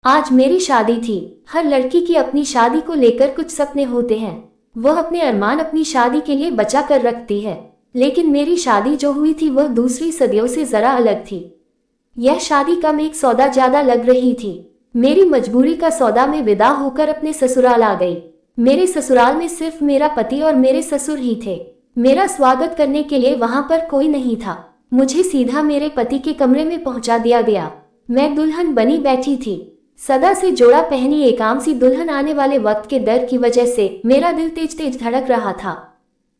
आज मेरी शादी थी। हर लड़की की अपनी शादी को लेकर कुछ सपने होते हैं। वह अपने अरमान अपनी शादी के लिए बचा कर रखती है। लेकिन मेरी शादी जो हुई थी वह दूसरी सदियों से जरा अलग थी। यह शादी कम एक सौदा ज्यादा लग रही थी। मेरी मजबूरी का सौदा में विदा होकर अपने ससुराल आ गई। मेरे ससुराल में सिर्फ मेरा पति और मेरे ससुर ही थे। मेरा स्वागत करने के लिए वहां पर कोई नहीं था। मुझे सीधा मेरे पति के कमरे में पहुंचा दिया गया। मैं दुल्हन बनी बैठी थी। सदा से जोड़ा पहनी एक आम सी दुल्हन आने वाले वक्त के डर की वजह से मेरा दिल तेज तेज धड़क रहा था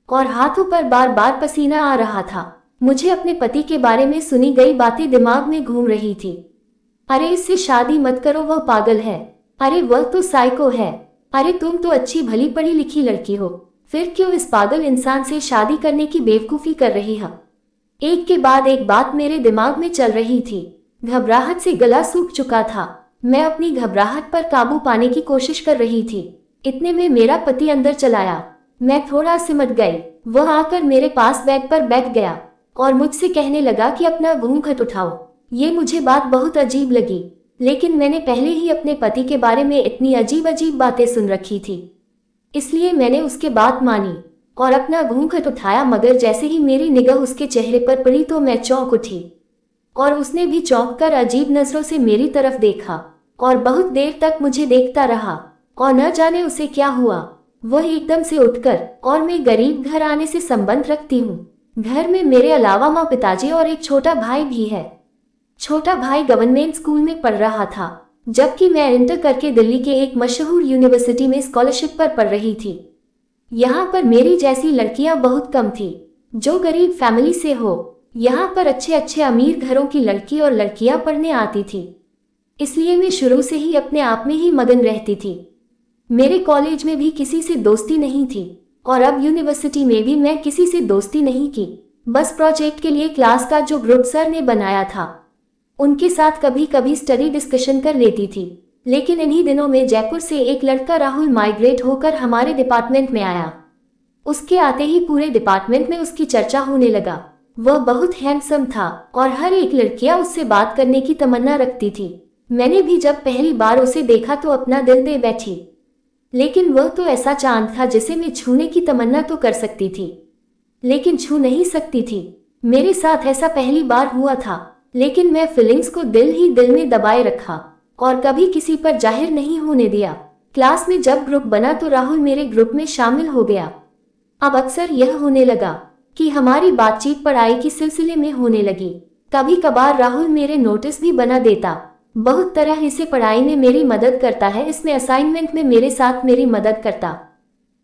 और हाथों पर बार बार पसीना आ रहा था। मुझे अपने पति के बारे में सुनी गई बातें दिमाग में घूम रही थी। अरे इससे शादी मत करो, वह पागल है। अरे वह तो साइको है। अरे तुम तो अच्छी भली पढ़ी लिखी लड़की हो, फिर क्यों इस पागल इंसान से शादी करने की बेवकूफी कर रही हो। एक के बाद एक बात मेरे दिमाग में चल रही थी। घबराहट से गला सूख चुका था। मैं अपनी घबराहट पर काबू पाने की कोशिश कर रही थी। इतने में मेरा पति अंदर चला आया। मैं थोड़ा सिमट गई। वह आकर मेरे पास बेड पर बैठ गया और मुझसे कहने लगा कि अपना घूंघट उठाओ। ये मुझे बात बहुत अजीब लगी, लेकिन मैंने पहले ही अपने पति के बारे में इतनी अजीब अजीब बातें सुन रखी थी, इसलिए मैंने उसके बात मानी और अपना घूंघट उठाया। मगर जैसे ही मेरी निगाह उसके चेहरे पर पड़ी तो मैं चौंक उठी और उसने भी चौंक कर अजीब नजरों से मेरी तरफ देखा और बहुत देर तक मुझे देखता रहा। और न जाने उसे क्या हुआ, वह एकदम से उठकर, और मैं गरीब घर आने से संबंध रखती हूँ। घर में मेरे अलावा माँ, पिताजी और एक छोटा भाई भी है। छोटा भाई गवर्नमेंट स्कूल में पढ़ रहा था, जबकि मैं इंटर करके दिल्ली के एक मशहूर यूनिवर्सिटी में स्कॉलरशिप पर पढ़ रही थी। यहाँ पर मेरी जैसी लड़कियां बहुत कम थी जो गरीब फैमिली से हो। यहाँ पर अच्छे अच्छे अमीर घरों की लड़की और लड़कियां पढ़ने आती थी, इसलिए मैं शुरू से ही अपने आप में ही मगन रहती थी। मेरे कॉलेज में भी किसी से दोस्ती नहीं थी और अब यूनिवर्सिटी में भी मैं किसी से दोस्ती नहीं की। बस प्रोजेक्ट के लिए क्लास का जो ग्रुप सर ने बनाया था उनके साथ कभी कभी स्टडी डिस्कशन कर लेती थी। लेकिन इन्हीं दिनों में जयपुर से एक लड़का राहुल माइग्रेट होकर हमारे डिपार्टमेंट में आया। उसके आते ही पूरे डिपार्टमेंट में उसकी चर्चा होने लगा। वह बहुत हैंडसम था और हर एक लड़कियां उससे बात करने की तमन्ना रखती थी। मैंने भी जब पहली बार उसे देखा तो अपना दिल दे बैठी। लेकिन वह तो ऐसा चांद था जिसे मैं छूने की तमन्ना तो कर सकती थी, लेकिन छू नहीं सकती थी। मेरे साथ ऐसा पहली बार हुआ था, लेकिन मैं फीलिंग्स को दिल ही दिल में दबाए रखा और कभी किसी पर जाहिर नहीं होने दिया। क्लास में जब ग्रुप बना तो राहुल मेरे ग्रुप में शामिल हो गया। अब अक्सर यह होने लगा कि हमारी बातचीत पढ़ाई के सिलसिले में होने लगी। कभी कभार राहुल मेरे नोटिस भी बना देता। बहुत तरह से पढ़ाई में मेरी मदद करता है, इसमें असाइनमेंट में मेरे साथ मेरी मदद करता,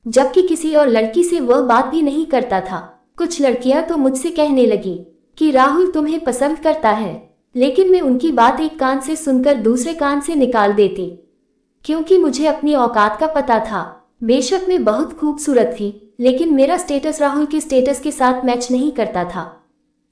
जबकि किसी और लड़की से वह बात भी नहीं करता था। कुछ लड़कियां तो मुझसे कहने लगी कि राहुल तुम्हें पसंद करता है, लेकिन मैं उनकी बात एक कान से सुनकर दूसरे कान से निकाल देती, क्योंकि मुझे अपनी औकात का पता था। बेशक मैं बहुत खूबसूरत थी, लेकिन मेरा स्टेटस राहुल के स्टेटस के साथ मैच नहीं करता था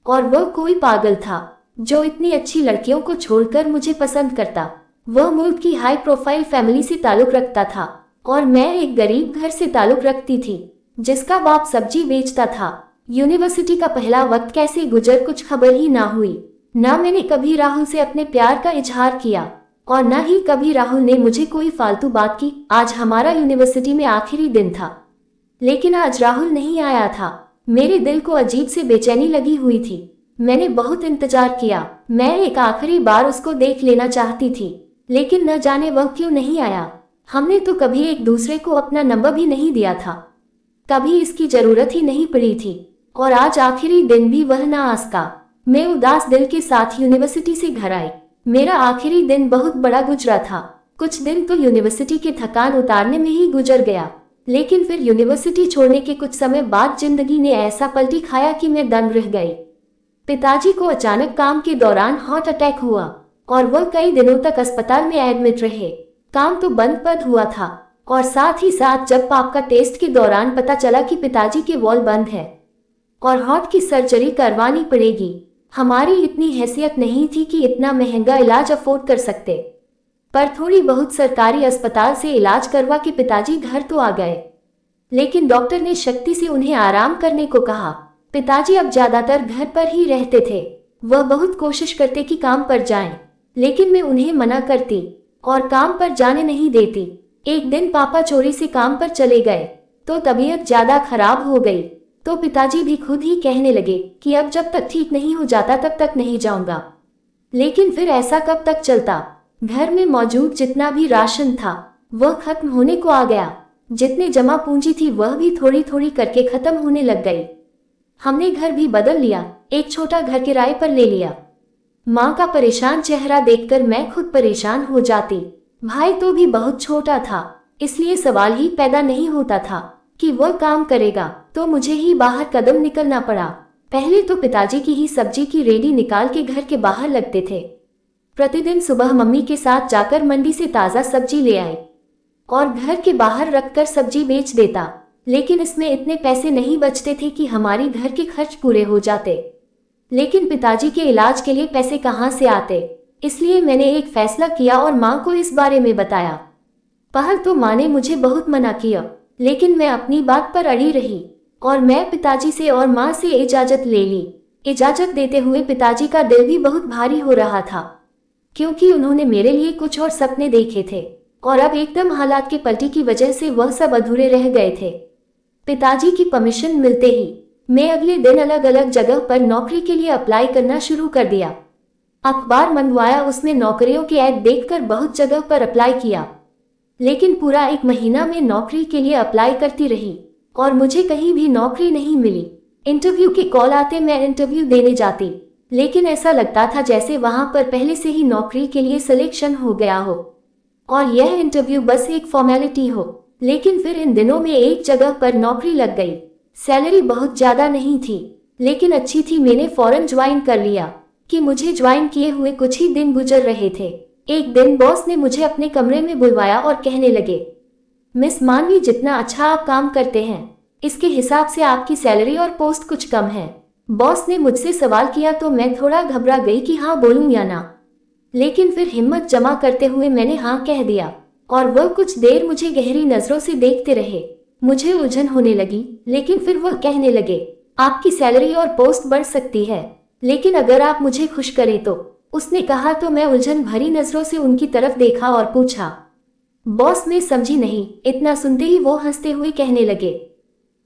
और वह कोई पागल था जो इतनी अच्छी लड़कियों को छोड़कर मुझे पसंद करता। वह मुल्क की हाई प्रोफाइल फैमिली से ताल्लुक रखता था और मैं एक गरीब घर से ताल्लुक रखती थी जिसका बाप सब्जी बेचता था। यूनिवर्सिटी का पहला वक्त कैसे गुजर कुछ खबर ही ना हुई। ना मैंने कभी राहुल से अपने प्यार का इजहार किया और न ही कभी राहुल ने मुझे कोई फालतू बात की। आज हमारा यूनिवर्सिटी में आखिरी दिन था, लेकिन आज राहुल नहीं आया था। मेरे दिल को अजीब से बेचैनी लगी हुई थी। मैंने बहुत इंतजार किया। मैं एक आखिरी बार उसको देख लेना चाहती थी, लेकिन न जाने वह क्यों नहीं आया। हमने तो कभी एक दूसरे को अपना नंबर भी नहीं दिया था, कभी इसकी जरूरत ही नहीं पड़ी थी, और आज आखिरी दिन भी वह ना आ सका। मैं उदास दिल के साथ यूनिवर्सिटी से घर आई। मेरा आखिरी दिन बहुत बड़ा गुजरा था। कुछ दिन तो यूनिवर्सिटी के थकान उतारने में ही गुजर गया, लेकिन फिर यूनिवर्सिटी छोड़ने के कुछ समय बाद जिंदगी ने ऐसा पलटी खाया कि मैं दंग रह गई। पिताजी को अचानक काम के दौरान हार्ट अटैक हुआ और वह कई दिनों तक अस्पताल में एडमिट रहे। काम तो बंद पद हुआ था और साथ ही साथ जब पाप का टेस्ट के दौरान पता चला कि पिताजी के वॉल बंद है और हार्ट की सर्जरी करवानी पड़ेगी। हमारी इतनी हैसियत नहीं थी कि इतना महंगा इलाज अफोर्ड कर सकते, पर थोड़ी बहुत सरकारी अस्पताल से इलाज करवा के पिताजी घर तो आ गए, लेकिन डॉक्टर ने शक्ति से उन्हें आराम करने को कहा। पिताजी अब ज्यादातर घर पर ही रहते थे। वह बहुत कोशिश करते कि काम पर जाएं, लेकिन मैं उन्हें मना करती और काम पर जाने नहीं देती। एक दिन पापा चोरी से काम पर चले गए तो तबीयत ज्यादा खराब हो गई, तो पिताजी भी खुद ही कहने लगे कि अब जब तक ठीक नहीं हो जाता तब तक नहीं जाऊंगा। लेकिन फिर ऐसा कब तक चलता। घर में मौजूद जितना भी राशन था वह खत्म होने को आ गया। जितने जमा पूंजी थी वह भी थोड़ी थोड़ी करके खत्म होने लग गई। हमने घर भी बदल लिया, एक छोटा घर किराए पर ले लिया। माँ का परेशान चेहरा देखकर मैं खुद परेशान हो जाती। भाई तो भी बहुत छोटा था, इसलिए सवाल ही पैदा नहीं होता था कि वह काम करेगा, तो मुझे ही बाहर कदम निकलना पड़ा। पहले तो पिताजी की ही सब्जी की रेडी निकाल के घर के बाहर लगते थे। प्रतिदिन सुबह मम्मी के साथ जाकर मंडी से ताज़ा सब्जी ले आई और घर के बाहर रखकर सब्जी बेच देता। लेकिन इसमें इतने पैसे नहीं बचते थे कि हमारी घर के खर्च पूरे हो जाते। लेकिन पिताजी के इलाज के लिए पैसे कहाँ से आते, इसलिए मैंने एक फैसला किया और माँ को इस बारे में बताया। पहल तो माँ ने मुझे बहुत मना किया, लेकिन मैं अपनी बात पर अड़ी रही और मैं पिताजी से और माँ से इजाज़त ले ली। इजाज़त देते हुए पिताजी का दिल भी बहुत भारी हो रहा था, क्योंकि उन्होंने मेरे लिए कुछ और सपने देखे थे और अब एकदम हालात के पलटी की वजह से वह सब अधूरे रह गए थे। पिताजी की परमिशन मिलते ही मैं अगले दिन अलग अलग जगह पर नौकरी के लिए अप्लाई करना शुरू कर दिया। अखबार मंगवाया, उसमें नौकरियों के ऐड देखकर बहुत जगह पर अप्लाई किया, लेकिन पूरा 1 महीना में नौकरी के लिए अप्लाई करती रही और मुझे कहीं भी नौकरी नहीं मिली। इंटरव्यू के कॉल आते, मैं इंटरव्यू देने जाती, लेकिन ऐसा लगता था जैसे वहां पर पहले से ही नौकरी के लिए सिलेक्शन हो गया हो और यह इंटरव्यू बस एक फॉर्मेलिटी हो। लेकिन फिर इन दिनों में एक जगह पर नौकरी लग गई। सैलरी बहुत ज़्यादा नहीं थी, लेकिन अच्छी थी। मैंने फौरन ज्वाइन कर लिया कि मुझे ज्वाइन किए हुए कुछ ही दिन गुजर रहे थे। एक दिन बॉस ने मुझे अपने कमरे में बुलवाया और कहने लगे, मिस मानवी, जितना अच्छा आप काम करते हैं इसके हिसाब से आपकी सैलरी और पोस्ट कुछ कम है। बॉस ने मुझसे सवाल किया तो मैं थोड़ा घबरा गई कि हाँ बोलूं या ना, लेकिन फिर हिम्मत जमा करते हुए मैंने हाँ कह दिया और वह कुछ देर मुझे गहरी नजरों से देखते रहे। मुझे उलझन होने लगी, लेकिन फिर वह कहने लगे, आपकी सैलरी और पोस्ट बढ़ सकती है, लेकिन अगर आप मुझे खुश करें तो। उसने कहा तो मैं उलझन भरी नजरों से उनकी तरफ देखा और पूछा। बॉस ने समझी नहीं। इतना सुनते ही वो हंसते हुए कहने लगे,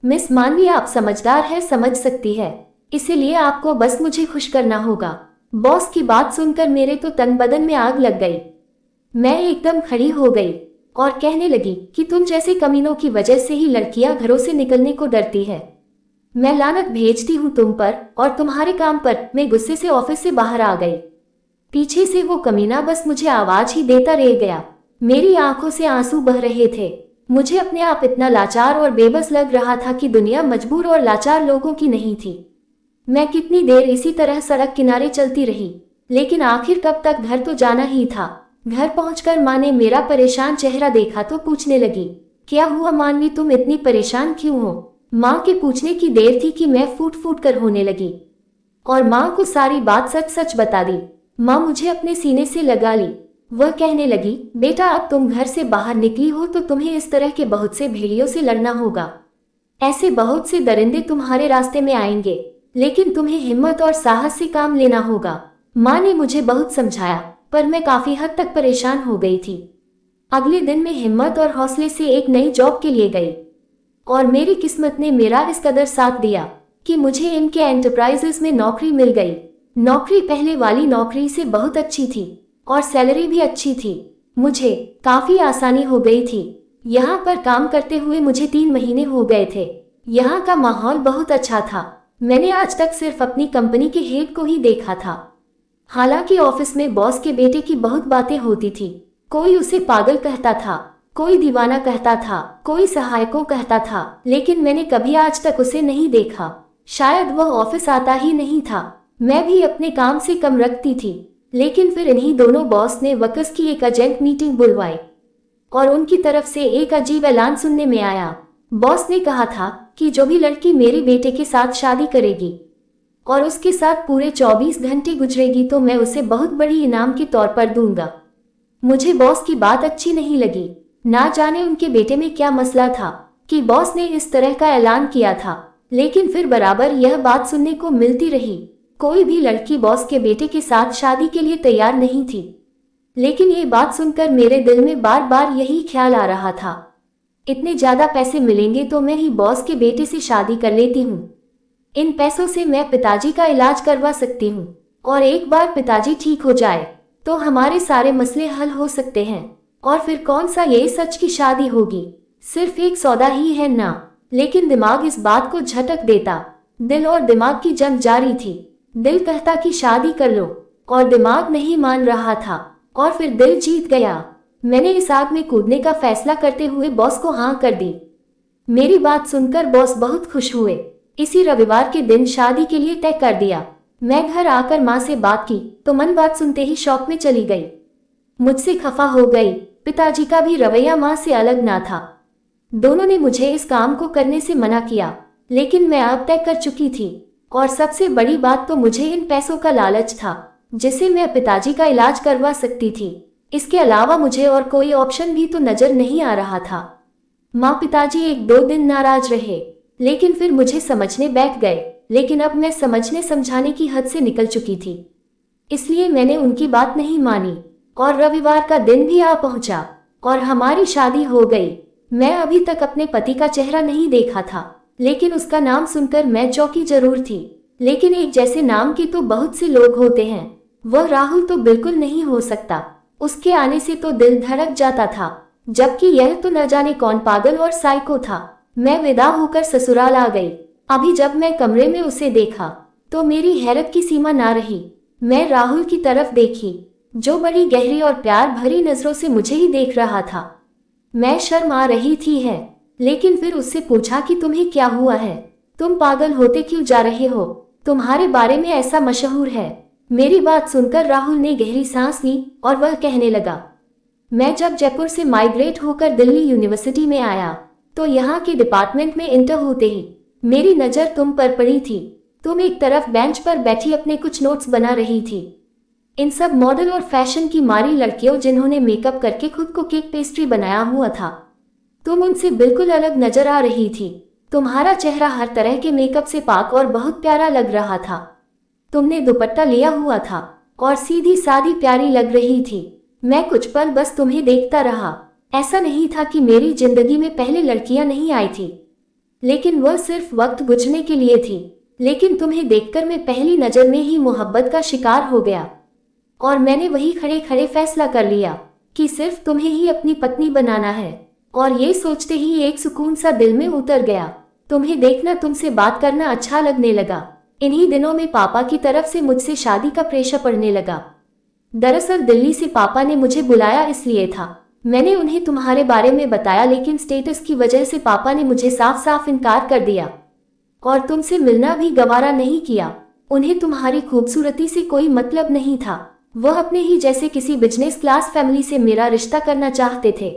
मिस मानवी, आप समझदार है, समझ सकती है, इसीलिए आपको बस मुझे खुश करना होगा। बॉस की बात सुनकर मेरे तो तन बदन में आग लग गई। मैं एकदम खड़ी हो गई और कहने लगी कि तुम जैसे कमीनों की वजह से ही लड़कियां घरों से निकलने को डरती है। मैं लानत भेजती हूँ तुम पर और तुम्हारे काम पर। मैं गुस्से से ऑफिस से बाहर आ गई। पीछे से वो कमीना बस मुझे आवाज ही देता रह गया। मेरी आंखों से आंसू बह रहे थे। मुझे अपने आप इतना लाचार और बेबस लग रहा था कि दुनिया मजबूर और लाचार लोगों की नहीं थी। मैं कितनी देर इसी तरह सड़क किनारे चलती रही, लेकिन आखिर कब तक, घर तो जाना ही था। घर पहुंचकर माँ ने मेरा परेशान चेहरा देखा तो पूछने लगी, क्या हुआ मानवी, तुम इतनी परेशान क्यों हो? माँ के पूछने की देर थी कि मैं फूट फूट कर होने लगी और माँ को सारी बात सच सच बता दी। माँ मुझे अपने सीने से लगा ली। वह कहने लगी, बेटा, अब तुम घर से बाहर निकली हो तो तुम्हें इस तरह के बहुत से भेड़ियों से लड़ना होगा। ऐसे बहुत से दरिंदे तुम्हारे रास्ते में आएंगे, लेकिन तुम्हें हिम्मत और साहस से काम लेना होगा। माँ ने मुझे बहुत समझाया, पर मैं काफी हद तक परेशान हो गई थी। अगले दिन मैं हिम्मत और हौसले से एक नई जॉब के लिए गई और मेरी किस्मत ने मेरा इस कदर साथ दिया कि मुझे इनके एंटरप्राइजेस में नौकरी मिल गई। नौकरी पहले वाली नौकरी से बहुत अच्छी थी और सैलरी भी अच्छी थी। मुझे काफी आसानी हो गई थी। यहाँ पर काम करते हुए मुझे 3 महीने हो गए थे। यहाँ का माहौल बहुत अच्छा था। मैंने आज तक सिर्फ अपनी कंपनी के हेड को ही देखा था। हालांकि ऑफिस में बॉस के बेटे की बहुत बातें होती थी। कोई उसे पागल कहता था, कोई दीवाना कहता था, कोई सहायकों कहता था, लेकिन मैंने कभी आज तक उसे नहीं देखा। शायद वह ऑफिस आता ही नहीं था। मैं भी अपने काम से कम रखती थी। लेकिन फिर इन्हीं दोनों बॉस ने वर्कर्स की एक अर्जेंट मीटिंग बुलवाई और उनकी तरफ से एक अजीब ऐलान सुनने में आया। बॉस ने कहा था कि जो भी लड़की मेरे बेटे के साथ शादी करेगी और उसके साथ पूरे 24 घंटे गुजरेगी तो मैं उसे बहुत बड़ी इनाम के तौर पर दूंगा। मुझे बॉस की बात अच्छी नहीं लगी। ना जाने उनके बेटे में क्या मसला था कि बॉस ने इस तरह का ऐलान किया था। लेकिन फिर बराबर यह बात सुनने को मिलती रही, कोई भी लड़की बॉस के बेटे के साथ शादी के लिए तैयार नहीं थी। लेकिन ये बात सुनकर मेरे दिल में बार बार यही ख्याल आ रहा था, इतने ज्यादा पैसे मिलेंगे तो मैं ही बॉस के बेटे से शादी कर लेती हूँ। इन पैसों से मैं पिताजी का इलाज करवा सकती हूँ, और एक बार पिताजी ठीक हो जाए तो हमारे सारे मसले हल हो सकते हैं, और फिर कौन सा ये सच की शादी होगी, सिर्फ एक सौदा ही है ना। लेकिन दिमाग इस बात को झटक देता। दिल और दिमाग की जंग जारी थी। दिल कहता कि शादी कर लो, और दिमाग नहीं मान रहा था, और फिर दिल जीत गया। मैंने इस आग में कूदने का फैसला करते हुए बॉस को हाँ कर दी। मेरी बात सुनकर बॉस बहुत खुश हुए। इसी रविवार के दिन शादी के लिए तय कर दिया। मैं घर आकर माँ से बात की तो मन बात सुनते ही शॉक में चली गई। मुझसे खफा हो गई। पिताजी का भी रवैया माँ से अलग ना था। दोनों ने मुझे इस काम को करने से मना किया, लेकिन मैं अब तय कर चुकी थी, और सबसे बड़ी बात तो मुझे इन पैसों का लालच था, जिससे मैं पिताजी का इलाज करवा सकती थी। इसके अलावा मुझे और कोई ऑप्शन भी तो नजर नहीं आ रहा था। माँ पिताजी 1-2 दिन नाराज रहे, लेकिन फिर मुझे समझने बैठ गए। लेकिन अब मैं समझने समझाने की हद से निकल चुकी थी, इसलिए मैंने उनकी बात नहीं मानी, और रविवार का दिन भी आ पहुंचा और हमारी शादी हो गई। मैं अभी तक अपने पति का चेहरा नहीं देखा था, लेकिन उसका नाम सुनकर मैं चौंकी जरूर थी। लेकिन एक जैसे नाम के तो बहुत से लोग होते हैं, वह राहुल तो बिल्कुल नहीं हो सकता। उसके आने से तो दिल धड़क जाता था, जबकि यह तो न जाने कौन पागल और साइको था। मैं विदा होकर ससुराल आ गई। अभी जब मैं कमरे में उसे देखा तो मेरी हैरत की सीमा ना रही। मैं राहुल की तरफ देखी, जो बड़ी गहरी और प्यार भरी नजरों से मुझे ही देख रहा था। मैं शर्म आ रही थी है, लेकिन फिर उससे पूछा कि तुम्हें क्या हुआ है, तुम पागल होते क्यों जा रहे हो, तुम्हारे बारे में ऐसा मशहूर है। मेरी बात सुनकर राहुल ने गहरी सांस ली और वह कहने लगा, मैं जब जयपुर से माइग्रेट होकर दिल्ली यूनिवर्सिटी में आया तो यहाँ के डिपार्टमेंट में इंटर होते ही मेरी नज़र तुम पर पड़ी थी। तुम एक तरफ बेंच पर बैठी अपने कुछ नोट्स बना रही थी। इन सब मॉडल और फैशन की मारी लड़कियों जिन्होंने मेकअप करके खुद को केक पेस्ट्री बनाया हुआ था, तुम उनसे बिल्कुल अलग नजर आ रही थी। तुम्हारा चेहरा हर तरह के मेकअप से पाक और बहुत प्यारा लग रहा था। तुमने दुपट्टा लिया हुआ था और सीधी सादी प्यारी लग रही थी। मैं कुछ पल बस तुम्हें देखता रहा। ऐसा नहीं था कि मेरी जिंदगी में पहले लड़कियां नहीं आई थी, लेकिन वह सिर्फ वक्त गुजरने के लिए थी। लेकिन तुम्हें देखकर मैं पहली नजर में ही मोहब्बत का शिकार हो गया, और मैंने वही खड़े खड़े फैसला कर लिया कि सिर्फ तुम्हें ही अपनी पत्नी बनाना है। और ये सोचते ही एक सुकून सा दिल में उतर गया। तुम्हें देखना, तुमसे बात करना अच्छा लगने लगा। इन्हीं दिनों में पापा की तरफ से मुझसे शादी का प्रेशर पड़ने लगा। दरअसल दिल्ली से पापा ने मुझे बुलाया इसलिए था। मैंने उन्हें तुम्हारे बारे में बताया, लेकिन स्टेटस की वजह से पापा ने मुझे साफ साफ इनकार कर दिया और तुमसे मिलना भी गवारा नहीं किया। उन्हें तुम्हारी खूबसूरती से कोई मतलब नहीं था। वह अपने ही जैसे किसी बिजनेस क्लास फैमिली से मेरा रिश्ता करना चाहते थे,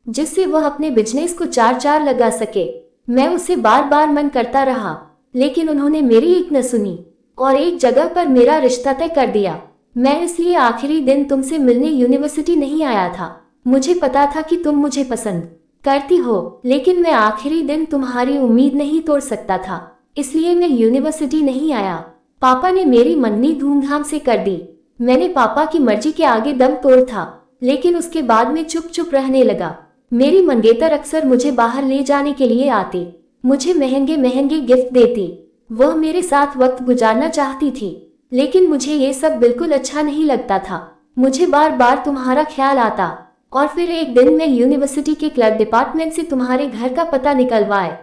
जिससे वह अपने बिजनेस को चार चार लगा सके। मैं उसे बार बार मन करता रहा, लेकिन उन्होंने मेरी एक न सुनी और एक जगह पर मेरा रिश्ता तय कर दिया। मैं इसलिए आखिरी दिन तुमसे मिलने यूनिवर्सिटी नहीं आया था। मुझे पता था कि तुम मुझे पसंद करती हो, लेकिन मैं आखिरी दिन तुम्हारी उम्मीद नहीं तोड़ सकता था, इसलिए मैं यूनिवर्सिटी नहीं आया। पापा ने मेरी मंगनी धूमधाम से कर दी। मैंने पापा की मर्जी के आगे दम तोड़ था, लेकिन उसके बाद में चुप चुप रहने लगा। मेरी मंगेतर अक्सर मुझे बाहर ले जाने के लिए आती, मुझे महंगे महंगे गिफ्ट देती। वह मेरे साथ वक्त गुजारना चाहती थी, लेकिन मुझे ये सब बिल्कुल अच्छा नहीं लगता था। मुझे बार बार तुम्हारा ख्याल आता, और फिर एक दिन मैं यूनिवर्सिटी के क्लर्क डिपार्टमेंट से तुम्हारे घर का पता निकलवाए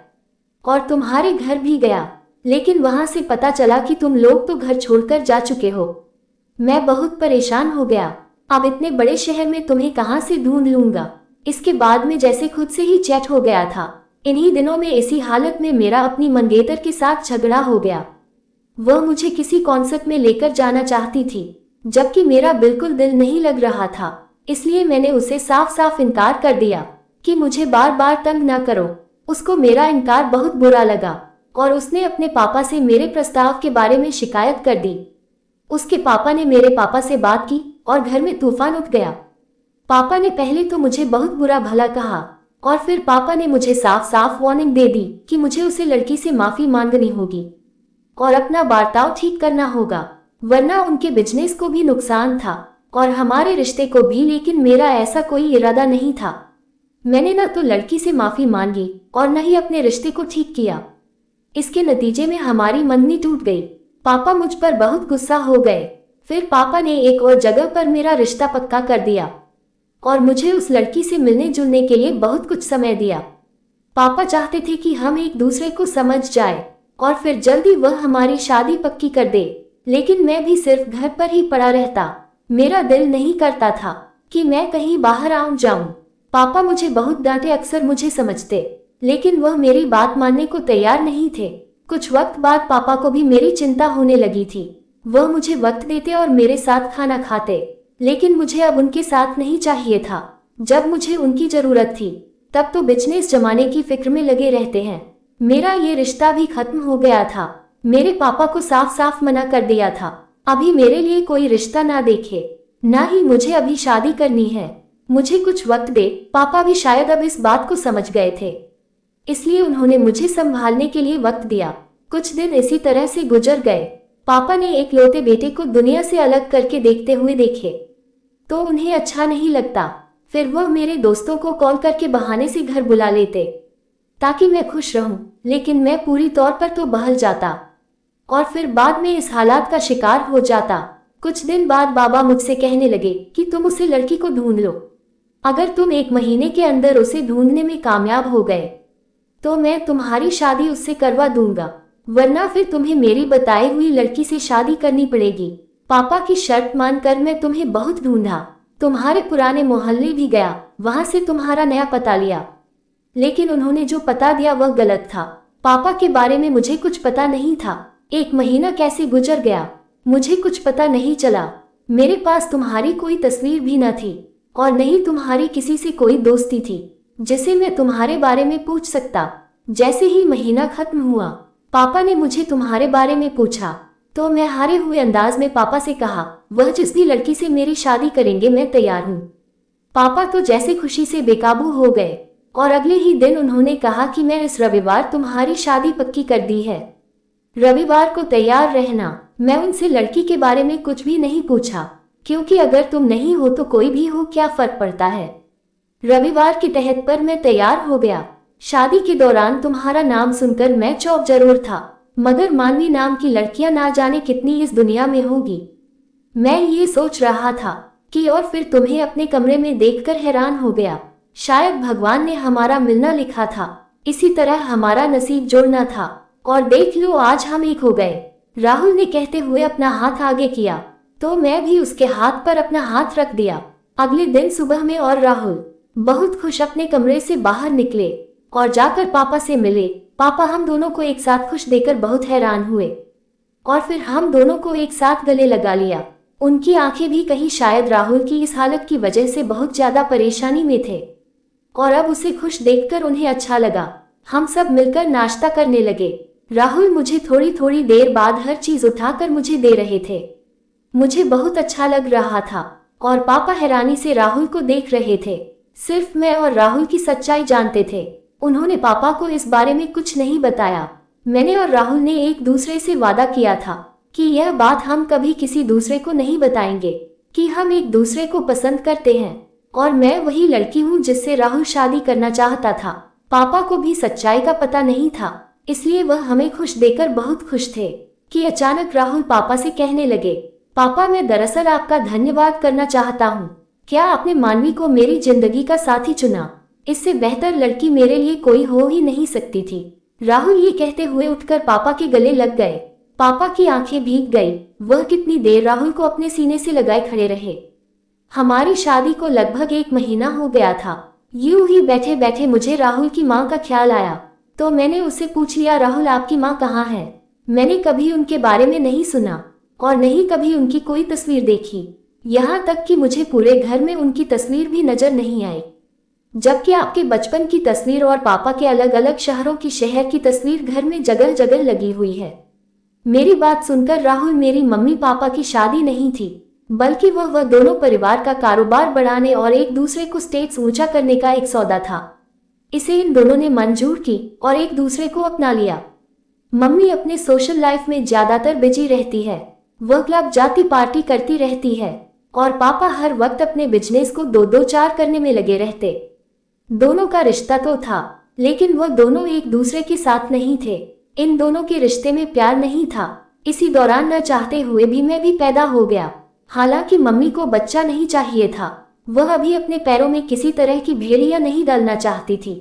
और तुम्हारे घर भी गया, लेकिन वहां से पता चला कि तुम लोग तो घर छोड़कर जा चुके हो। मैं बहुत परेशान हो गया। अब इतने बड़े शहर में तुम्हें कहां से ढूंढ लूंगा। इसके बाद में जैसे खुद से ही चैट हो गया था। इन्हीं दिनों में इसी हालत में मेरा अपनी मंगेतर के साथ झगड़ा हो गया। वह मुझे किसी कॉन्सर्ट में लेकर जाना चाहती थी, जबकि मेरा बिल्कुल दिल नहीं लग रहा था। इसलिए मैंने उसे साफ साफ इनकार कर दिया कि मुझे बार बार तंग ना करो। उसको मेरा इनकार बहुत बुरा लगा और उसने अपने पापा से मेरे प्रस्ताव के बारे में शिकायत कर दी। उसके पापा ने मेरे पापा से बात की और घर में तूफान उठ गया। पापा ने पहले तो मुझे बहुत बुरा भला कहा, और फिर पापा ने मुझे साफ साफ वार्निंग दे दी कि मुझे उसे लड़की से माफी मांगनी होगी और अपना बर्ताव ठीक करना होगा, वरना उनके बिजनेस को भी नुकसान था। और हमारे रिश्ते को भी, लेकिन मेरा ऐसा कोई इरादा नहीं था। मैंने न तो लड़की से माफी मांगी और न ही अपने रिश्ते को ठीक किया। इसके नतीजे में हमारी मंगनी टूट गई। पापा मुझ पर बहुत गुस्सा हो गए। फिर पापा ने एक और जगह पर मेरा रिश्ता पक्का कर दिया और मुझे उस लड़की से मिलने जुलने के लिए बहुत कुछ समय दिया। पापा चाहते थे कि हम एक दूसरे को समझ जाए और फिर जल्दी वह हमारी शादी पक्की कर दे, लेकिन मैं भी सिर्फ घर पर ही पड़ा रहता। मेरा दिल नहीं करता था कि मैं कहीं बाहर आऊं जाऊं। पापा मुझे बहुत डांटे, अक्सर मुझे समझते, लेकिन वह मेरी बात मानने को तैयार नहीं थे। कुछ वक्त बाद पापा को भी मेरी चिंता होने लगी थी। वह मुझे वक्त देते और मेरे साथ खाना खाते, लेकिन मुझे अब उनके साथ नहीं चाहिए था। जब मुझे उनकी जरूरत थी तब तो बिजनेस जमाने की फिक्र में लगे रहते हैं। मेरा ये रिश्ता भी खत्म हो गया था। मेरे पापा को साफ साफ मना कर दिया था, अभी मेरे लिए कोई रिश्ता ना देखे, ना ही मुझे अभी शादी करनी है। मुझे कुछ वक्त दे। पापा भी शायद अब इस बात को समझ गए थे, इसलिए उन्होंने मुझे संभालने के लिए वक्त दिया। कुछ दिन इसी तरह से गुजर गए। पापा ने एक लौते बेटे को दुनिया से अलग करके देखते हुए देखे तो उन्हें अच्छा नहीं लगता। फिर वह मेरे दोस्तों को कॉल करके बहाने से घर बुला लेते ताकि मैं खुश रहूं, लेकिन मैं पूरी तौर पर तो बहल जाता और फिर बाद में इस हालात का शिकार हो जाता। कुछ दिन बाद बाबा मुझसे कहने लगे कि तुम उसे लड़की को ढूंढ लो। अगर तुम 1 महीने के अंदर उसे ढूंढने में कामयाब हो गए तो मैं तुम्हारी शादी उससे करवा दूंगा, वरना फिर तुम्हें मेरी बताई हुई लड़की से शादी करनी पड़ेगी। पापा की शर्त मानकर मैं तुम्हें बहुत ढूंढा, तुम्हारे पुराने मोहल्ले भी गया, वहां से तुम्हारा नया पता लिया, लेकिन उन्होंने जो पता दिया वह गलत था। पापा के बारे में मुझे कुछ पता नहीं था। 1 महीना कैसे गुजर गया मुझे कुछ पता नहीं चला। मेरे पास तुम्हारी कोई तस्वीर भी न थी और न ही तुम्हारी किसी से कोई दोस्ती थी जिसे मैं तुम्हारे बारे में पूछ सकता। जैसे ही महीना खत्म हुआ पापा ने मुझे तुम्हारे बारे में पूछा तो मैं हारे हुए अंदाज में पापा से कहा, वह जिस भी लड़की से मेरी शादी करेंगे मैं तैयार हूँ। पापा तो जैसे खुशी से बेकाबू हो गए और अगले ही दिन उन्होंने कहा कि मैं इस रविवार तुम्हारी शादी पक्की कर दी है, रविवार को तैयार रहना। मैं उनसे लड़की के बारे में कुछ भी नहीं पूछा, क्योंकि अगर तुम नहीं हो तो कोई भी हो, क्या फर्क पड़ता है। रविवार के तहत पर मैं तैयार हो गया। शादी के दौरान तुम्हारा नाम सुनकर मैं चौंक जरूर था, मगर मानवी नाम की लड़कियां ना जाने कितनी इस दुनिया में होगी। मैं ये सोच रहा था कि और फिर तुम्हें अपने कमरे में देखकर हैरान हो गया। शायद भगवान ने हमारा मिलना लिखा था, इसी तरह हमारा नसीब जोड़ना था, और देख लो आज हम एक हो गए। राहुल ने कहते हुए अपना हाथ आगे किया तो मैं भी उसके हाथ पर अपना हाथ रख दिया। अगले दिन सुबह में और राहुल बहुत खुश अपने कमरे से बाहर निकले और जाकर पापा से मिले। पापा हम दोनों को एक साथ खुश देखकर बहुत हैरान हुए और फिर हम दोनों को एक साथ गले लगा लिया। उनकी आंखें भी कहीं शायद राहुल की इस हालत की वजह से बहुत ज्यादा परेशानी में थे और अब उसे खुश देखकर उन्हें अच्छा लगा। हम सब मिलकर नाश्ता करने लगे। राहुल मुझे थोड़ी थोड़ी देर बाद हर चीज उठाकर मुझे दे रहे थे। मुझे बहुत अच्छा लग रहा था और पापा हैरानी से राहुल को देख रहे थे। सिर्फ मैं और राहुल की सच्चाई जानते थे। उन्होंने पापा को इस बारे में कुछ नहीं बताया। मैंने और राहुल ने एक दूसरे से वादा किया था कि यह बात हम कभी किसी दूसरे को नहीं बताएंगे कि हम एक दूसरे को पसंद करते हैं और मैं वही लड़की हूँ जिससे राहुल शादी करना चाहता था। पापा को भी सच्चाई का पता नहीं था, इसलिए वह हमें खुश देखकर बहुत खुश थे कि अचानक राहुल पापा से कहने लगे, पापा मैं दरअसल आपका धन्यवाद करना चाहता हूँ। क्या आपने मानवी को मेरी जिंदगी का साथी चुना? इससे बेहतर लड़की मेरे लिए कोई हो ही नहीं सकती थी। राहुल ये कहते हुए उठकर पापा के गले लग गए। पापा की आंखें भीग गई। वह कितनी देर राहुल को अपने सीने से लगाए खड़े रहे। हमारी शादी को लगभग 1 महीना हो गया था। यूं ही बैठे बैठे मुझे राहुल की माँ का ख्याल आया तो मैंने उससे पूछ लिया, राहुल आपकी माँ कहाँ है? मैंने कभी उनके बारे में नहीं सुना और नहीं कभी उनकी कोई तस्वीर देखी। यहाँ तक कि मुझे पूरे घर में उनकी तस्वीर भी नजर नहीं आई, जबकि आपके बचपन की तस्वीर और पापा के अलग अलग शहरों की शहर की तस्वीर घर में जगह जगह लगी हुई है। मेरी बात सुनकर राहुल मेरी मम्मी पापा की शादी नहीं थी, बल्कि वह दोनों परिवार का कारोबार बढ़ाने और एक दूसरे को स्टेटस ऊंचा करने का एक सौदा था। इसे इन दोनों ने मंजूर की और एक दूसरे को अपना लिया। मम्मी अपने सोशल लाइफ में ज्यादातर बिजी रहती है। वह क्लब जाती, पार्टी करती रहती है और पापा हर वक्त अपने बिजनेस को दो दो चार करने में लगे रहते। दोनों का रिश्ता तो था, लेकिन वह दोनों एक दूसरे के साथ नहीं थे। इन दोनों के रिश्ते में प्यार नहीं था। इसी दौरान न चाहते हुए भी मैं भी पैदा हो गया। हालांकि मम्मी को बच्चा नहीं चाहिए था, वह अभी अपने पैरों में किसी तरह की भेड़िया नहीं डालना चाहती थी।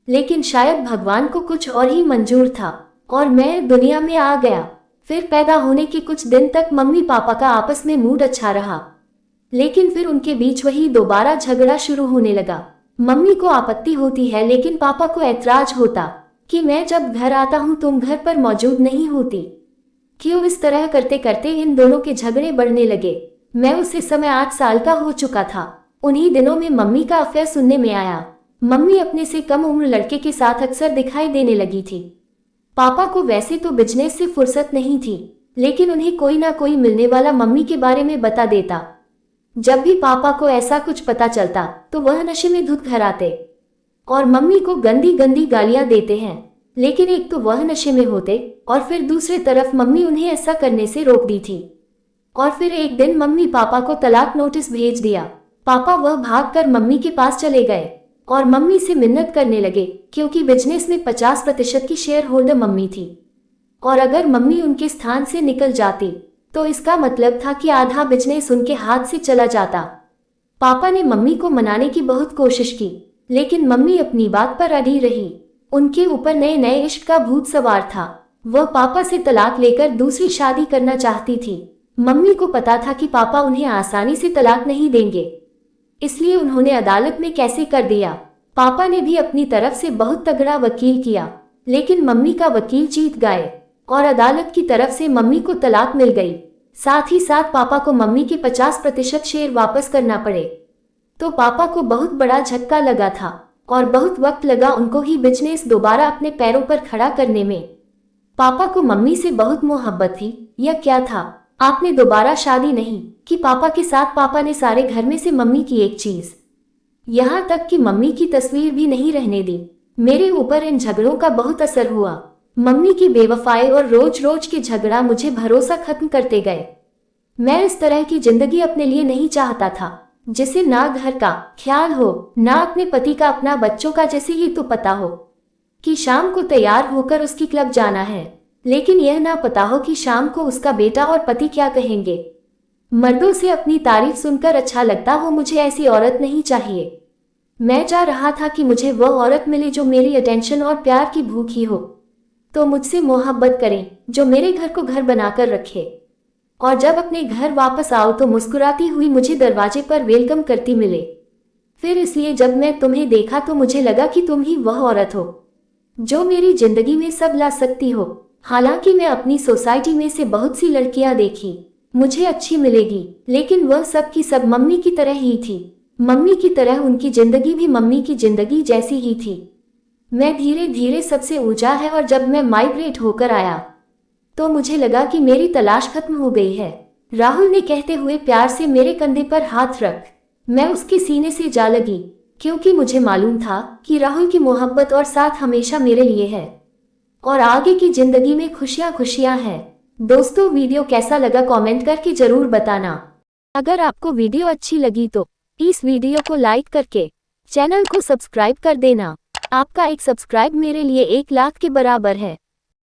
लेकिन शायद भगवान को कुछ और ही मंजूर था और मैं दुनिया में आ गया। फिर पैदा होने के कुछ दिन तक मम्मी पापा का आपस में मूड अच्छा रहा, लेकिन फिर उनके बीच वही दोबारा झगड़ा शुरू होने लगा। मम्मी को आपत्ति होती है, लेकिन पापा को ऐतराज होता कि मैं जब घर आता हूँ तुम घर पर मौजूद नहीं होती। क्यों? इस तरह करते करते इन दोनों के झगड़े बढ़ने लगे। मैं उस समय 8 साल का हो चुका था। उन्हीं दिनों में मम्मी का अफेयर सुनने में आया। मम्मी अपने से कम उम्र लड़के के साथ अक्सर दिखाई देने लगी थी। पापा को वैसे तो बिजनेस से फुर्सत नहीं थी, लेकिन उन्हें कोई ना कोई मिलने वाला मम्मी के बारे में बता देता। जब भी पापा को ऐसा कुछ पता चलता तो वह नशे में धुत घर आते और मम्मी को गंदी गंदी गालियां देते हैं। लेकिन एक तो वह नशे में होते और फिर दूसरी तरफ मम्मी उन्हें ऐसा करने से रोक दी थी। और फिर एक दिन मम्मी पापा को तलाक नोटिस भेज दिया। पापा वह भागकर मम्मी के पास चले गए और मम्मी से मिन्नत करने लगे, क्योंकि बिजनेस में 50% की शेयर होल्डर मम्मी थी और अगर मम्मी उनके स्थान से निकल जाती तो इसका मतलब था कि आधा बिजनेस उनके हाथ से चला जाता। पापा ने मम्मी को मनाने की बहुत कोशिश की, लेकिन मम्मी अपनी बात पर अड़ी रही। उनके ऊपर नए नए इश्क का भूत सवार था। वह पापा से तलाक लेकर दूसरी शादी करना चाहती थी। मम्मी को पता था कि पापा उन्हें आसानी से तलाक नहीं देंगे, इसलिए उन्होंने अदालत में कैसे कर दिया। पापा ने भी अपनी तरफ से बहुत तगड़ा वकील किया, लेकिन मम्मी का वकील जीत गए और अदालत की तरफ से मम्मी को तलाक मिल गई। साथ ही साथ पापा को मम्मी के 50% शेयर वापस करना पड़े। तो पापा को बहुत बड़ा झटका लगा था और बहुत वक्त लगा उनको ही बिजनेस दोबारा अपने पैरों पर खड़ा करने में। पापा को मम्मी से बहुत मोहब्बत थी या क्या था? आपने दोबारा शादी नहीं की पापा के साथ। पापा ने सारे घर में से मम्मी की एक चीज, यहाँ तक कि मम्मी की तस्वीर भी नहीं रहने दी। मेरे ऊपर इन झगड़ों का बहुत असर हुआ। मम्मी की बेवफाई और रोज रोज के झगड़ा मुझे भरोसा खत्म करते गए। मैं इस तरह की जिंदगी अपने लिए नहीं चाहता था, जिसे ना घर का ख्याल हो, ना अपने पति का, अपना बच्चों का। जैसे ये तो पता हो कि शाम को तैयार होकर उसकी क्लब जाना है, लेकिन यह ना पता हो कि शाम को उसका बेटा और पति क्या कहेंगे। मर्दों से अपनी तारीफ सुनकर अच्छा लगता हो, मुझे ऐसी औरत नहीं चाहिए। मैं चाह रहा था कि मुझे वह औरत मिले जो मेरी अटेंशन और प्यार की भूखी हो, तो मुझसे मोहब्बत करें, जो मेरे घर को घर बनाकर रखे और जब अपने घर वापस आओ तो मुस्कुराती हुई मुझे दरवाजे पर वेलकम करती मिले। फिर इसलिए जब मैं तुम्हें देखा तो मुझे लगा कि तुम ही वह औरत हो जो मेरी जिंदगी में सब ला सकती हो। हालांकि मैं अपनी सोसाइटी में से बहुत सी लड़कियां देखी, मुझे अच्छी मिलेगी, लेकिन वह सब की सब मम्मी की तरह ही थी। मम्मी की तरह उनकी जिंदगी भी मम्मी की जिंदगी जैसी ही थी। मैं धीरे धीरे सबसे ऊंचा है और जब मैं माइग्रेट होकर आया तो मुझे लगा कि मेरी तलाश खत्म हो गई है। राहुल ने कहते हुए प्यार से मेरे कंधे पर हाथ रख। मैं उसके सीने से जा लगी, क्योंकि मुझे मालूम था कि राहुल की मोहब्बत और साथ हमेशा मेरे लिए है और आगे की जिंदगी में खुशियां खुशियां हैं। दोस्तों, वीडियो कैसा लगा कमेंट करके जरूर बताना। अगर आपको वीडियो अच्छी लगी तो इस वीडियो को लाइक करके चैनल को सब्सक्राइब कर देना। आपका एक सब्सक्राइब मेरे लिए 1 लाख के बराबर है।